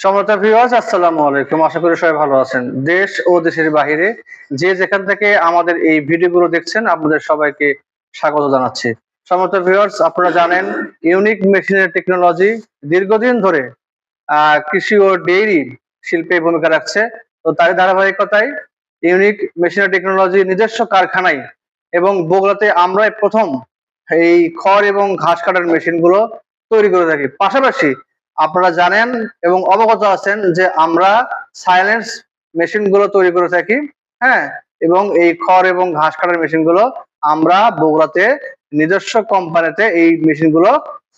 সম্মানিত ভিউয়ার্স, আসসালামু আলাইকুম। আশা করি সবাই ভালো আছেন। দেশ ও দেশের বাহিরে যে যেখান থেকে আমাদের এই ভিডিওগুলো দেখছেন, আপনাদের সবাইকে স্বাগত জানাচ্ছি। সম্মানিত ভিউয়ার্স, আপনারা জানেন ইউনিক মেশিনের টেকনোলজি দীর্ঘদিন ধরে কৃষি ও ডেইরি শিল্পে ভূমিকা রাখছে। তো তার ধারাবাহিকতায় ইউনিক মেশিনের টেকনোলজি নিজস্ব কারখানায় এবং বগুড়াতে আমরাই প্রথম এই খড় এবং ঘাস কাটার মেশিনগুলো তৈরি করে থাকি। পাশাপাশি আপনারা জানেন এবং অবগত আছেন যে আমরা সাইলেন্স মেশিন গুলো তৈরি করে থাকি। হ্যাঁ, এবং এই খড় এবং ঘাস কাটার মেশিন গুলো আমরা বগুড়াতে নিজস্ব কোম্পানিতে এই মেশিন গুলো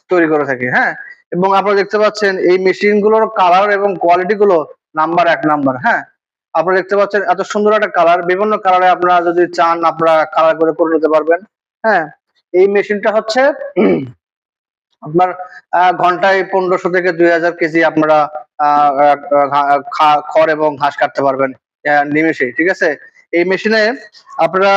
তৈরি করে থাকি। হ্যাঁ, এবং আপনারা দেখতে পাচ্ছেন এই মেশিন গুলোর কালার এবং কোয়ালিটি গুলো নাম্বার এক নাম্বার। হ্যাঁ, আপনারা দেখতে পাচ্ছেন এত সুন্দর একটা কালার, বিভিন্ন কালারে আপনারা যদি চান আপনারা কালার করে নিতে পারবেন। হ্যাঁ, এই মেশিনটা হচ্ছে আপনার ঘন্টায় 1500 থেকে 2000 কেজি আপনারা খড় এবং ঘাস কাটতে পারবেন নিমেষেই। ঠিক আছে, এই মেশিনে আপনারা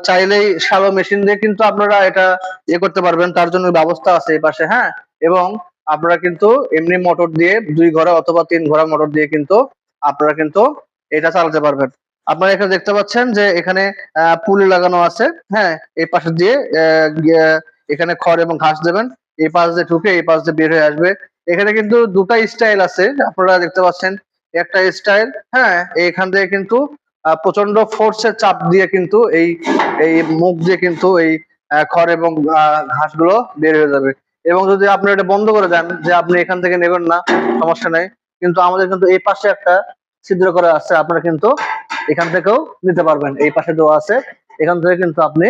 চাইলেই শ্যালো মেশিন দিয়ে কিন্তু আপনারা এটা ইয়ে করতে পারবেন, তার জন্য ব্যবস্থা আছে এই পাশে। হ্যাঁ, এবং আপনারা কিন্তু এমনি মোটর দিয়ে 2 ঘোড়া অথবা 3 ঘোড়া মোটর দিয়ে কিন্তু আপনারা কিন্তু এটা চালাতে পারবেন। আপনারা এখানে দেখতে পাচ্ছেন যে এখানে পুলি লাগানো আছে। হ্যাঁ, এই পাশে দিয়ে এখানে খড় এবং ঘাস দেবেন, এই পাশ দিয়ে ঢুকে এই পাশ দিয়ে বের হয়ে আসবে। এখানে কিন্তু দুটা স্টাইল আছে, আপনারা দেখতে পাচ্ছেন। একটা স্টাইল, হ্যাঁ, এখান থেকে কিন্তু প্রচন্ড ফোর্সের চাপ দিয়ে কিন্তু এই এই মুখ দিয়ে কিন্তু এই খড় এবং ঘাসগুলো বের হয়ে যাবে। এবং যদি আপনি এটা বন্ধ করে দেন যে আপনি এখান থেকে নেবেন না, সমস্যা নাই, কিন্তু আমাদের কিন্তু এই পাশে একটা ছিদ্র করা আছে, আপনারা কিন্তু এখান থেকেও নিতে পারবেন। এই পাশে দেওয়া আছে, এখান থেকে কিন্তু আপনি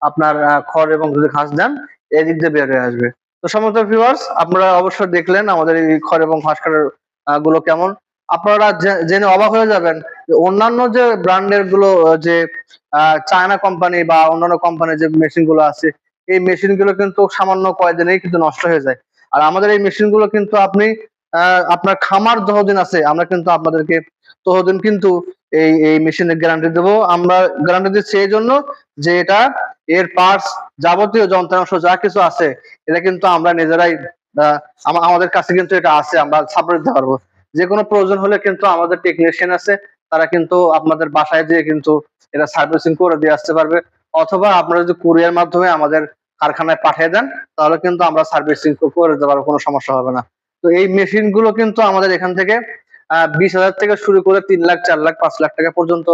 আপনার খড় এবং যদি ঘাস দেন এদিক দিয়ে বের হয়ে আসবে। তো সম্মানিত ভিউয়ার্স, আপনারা অবশ্যই দেখলেন আমাদের এই খড় এবং ঘাস কাটার গুলো কেমন। আপনারা জেনে অবাক হয়ে যাবেন যে অন্যান্য যে ব্র্যান্ডের গুলো, যে চায়না কোম্পানি বা অন্যান্য কোম্পানির যে মেশিন গুলো আছে, এই মেশিন গুলো কিন্তু সামান্য কয়েকদিনেই কিন্তু নষ্ট হয়ে যায়। আর আমাদের এই মেশিন গুলো কিন্তু আপনি আপনার খামার যতদিন আছে আমরা কিন্তু আপনাদেরকে ততদিন কিন্তু এই মেশিনের গ্যারান্টি দেবো। আমরা গ্যারান্টি দিচ্ছি এই জন্য যে এটা এর পার্টস যাবতীয় যন্ত্রাংশ যা কিছু আছে এটা কিন্তু আমরা নিজেরাই আমাদের কাছে কিন্তু এটা আছে, আমরা সাপ্লাই দিতে পারবো। যে কোনো প্রয়োজন হলে কিন্তু আমাদের টেকনিশিয়ান আছে, তারা কিন্তু আপনাদের বাসায় যেয়ে কিন্তু এটা সার্ভিসিং করে দিয়ে আসতে পারবে। অথবা আপনারা যদি কুরিয়ার মাধ্যমে আমাদের কারখানায় পাঠিয়ে দেন তাহলে কিন্তু আমরা সার্ভিসিং করে দিতে পারবো, কোনো সমস্যা হবে না। তো এই মেশিন গুলো কিন্তু আমাদের এখান থেকে 20,000 থেকে শুরু করে 3 লাখ, 4 লাখ, 5 লাখ টাকা পর্যন্ত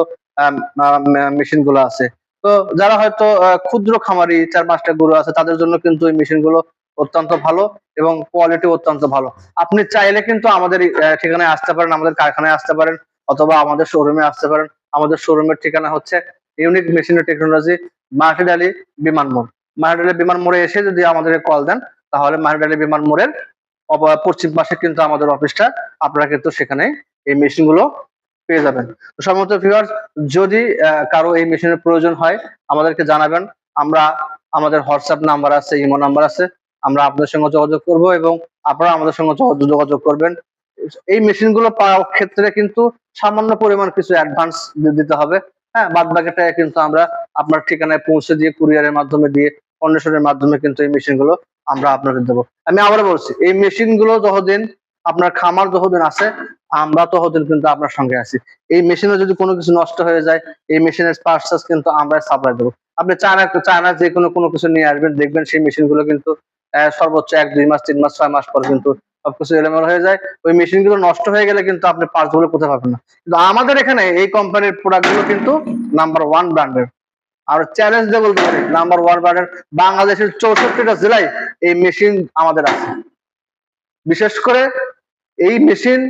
মেশিন গুলো আছে। তো যারা হয়তো ক্ষুদ্র খামারি 4-5টা গরু আছে তাদের জন্য কিন্তু এই মেশিন গুলো অত্যন্ত ভালো এবং কোয়ালিটি অত্যন্ত ভালো। আপনি চাইলে কিন্তু আমাদের ঠিকানায় আসতে পারেন, আমাদের কারখানায় আসতে পারেন, অথবা আমাদের শোরুমে আসতে পারেন। আমাদের শোরুমের ঠিকানা হচ্ছে ইউনিক মেশিনের টেকনোলজি, মাটিডালি বিমান মোড়। মাটিডালি বিমান মোড়ে এসে যদি আমাদের কল দেন তাহলে মাটিডালি বিমান মোড়ের পশ্চিম পাশে কিন্তু আমাদের অফিসটা, আপনারা কিন্তু সেখানে এই মেশিন গুলো পেয়ে যাবেন। তো সম্মানিত ভিউয়ার্স, যদি কারো এই মেশিনের প্রয়োজন হয় আমাদেরকে জানাবেন। আমরা আমাদের হোয়াটসঅ্যাপ নাম্বার আছে, ইমো নাম্বার আছে, আমরা আপনাদের সঙ্গে যোগাযোগ করব এবং আপনারা আমাদের সঙ্গে যোগাযোগ করবেন। এই মেশিন গুলো পাওয়ার ক্ষেত্রে কিন্তু সামান্য পরিমাণ কিছু অ্যাডভান্স দিতে হবে। হ্যাঁ, বাদ বাকিটা কিন্তু আমরা আপনার ঠিকানায় পৌঁছে দিয়ে কুরিয়ারের মাধ্যমে দিয়ে কন্ডিশনের মাধ্যমে কিন্তু এই মেশিন গুলো আমরা আপনাদের দেবো। আমি আবারও বলছি, এই মেশিন গুলো যতদিন আপনার খামার যতদিন আছে আমরা ততদিন কিন্তু আপনার সঙ্গে আছি। এই মেশিনে যদি কোনো কিছু নষ্ট হয়ে যায় এই মেশিনের পার্টস কিন্তু আমরা সাপ্লাই দেবো। আপনি চায়না যে কোনো কিছু নিয়ে আসবেন, দেখবেন সেই মেশিন গুলো কিন্তু সর্বোচ্চ 1-2 মাস, 3 মাস, 6 মাস পর কিন্তু সবকিছু এলোমেলো হয়ে যায়। ওই মেশিন গুলো নষ্ট হয়ে গেলে কিন্তু আপনি পার্টস গুলো কোথায় পাবেন না। কিন্তু আমাদের এখানে এই কোম্পানির প্রোডাক্ট গুলো কিন্তু নাম্বার 1 ব্র্যান্ডের। আর চ্যালেঞ্জ দিয়ে বলতে পারি নাম্বার 1 ব্র্যান্ডের। বাংলাদেশের 64টা জেলায় এই মেশিন আমাদের আছে। বিশেষ করে এই মেশিন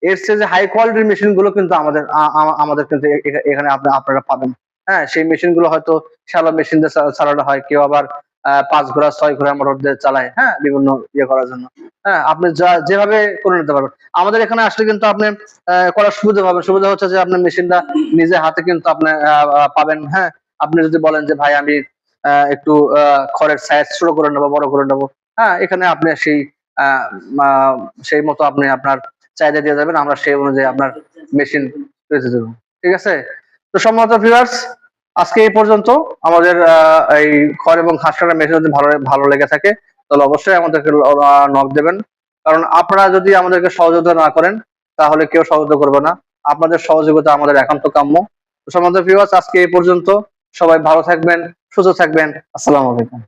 এর চেয়ে যে হাই কোয়ালিটির মেশিন গুলো কিন্তু আমাদের কিন্তু এখানে আপনারা পাবেন। হ্যাঁ, সেই মেশিন গুলো হয়তো শ্যালো মেশিন দিয়ে চালানো হয়, কেউ আবার 5 ঘোড়া 6 ঘোড়া মোটর দিয়ে চালায়। হ্যাঁ, বিভিন্ন ইয়ে করার জন্য। হ্যাঁ, আপনি যেভাবে করে নিতে পারবেন। আমাদের এখানে আসলে কিন্তু আপনি করার সুবিধা পাবেন। সুবিধা হচ্ছে যে আপনি মেশিনটা নিজে হাতে কিন্তু আপনি পাবেন। হ্যাঁ, আপনি যদি বলেন যে ভাই আমি একটু খড়ের সাইজ ছোট করে নেবো, বড় করে নেবো, হ্যাঁ, এখানে আপনি সেই মতো আপনি আপনার চাহিদা দিয়ে যাবেন, আমরা সেই অনুযায়ী আপনার মেশিন বেঁচে দেবো। ঠিক আছে, তো সম্মানিত ভিউয়ার্স, আজকে এই পর্যন্ত। আমাদের এই খড় এবং ঘাস কাটার মেশিন যদি ভালো লেগে থাকে তাহলে অবশ্যই আমাদেরকে নক দেবেন। কারণ আপনারা যদি আমাদেরকে সহযোগিতা না করেন তাহলে কেউ সহযোগিতা করবে না। আপনাদের সহযোগিতা আমাদের একান্ত কাম্য। তো সম্মানিত ভিউয়ার্স, আজকে এই পর্যন্ত। সবাই ভালো থাকবেন, সুস্থ থাকবেন। আসসালামু আলাইকুম।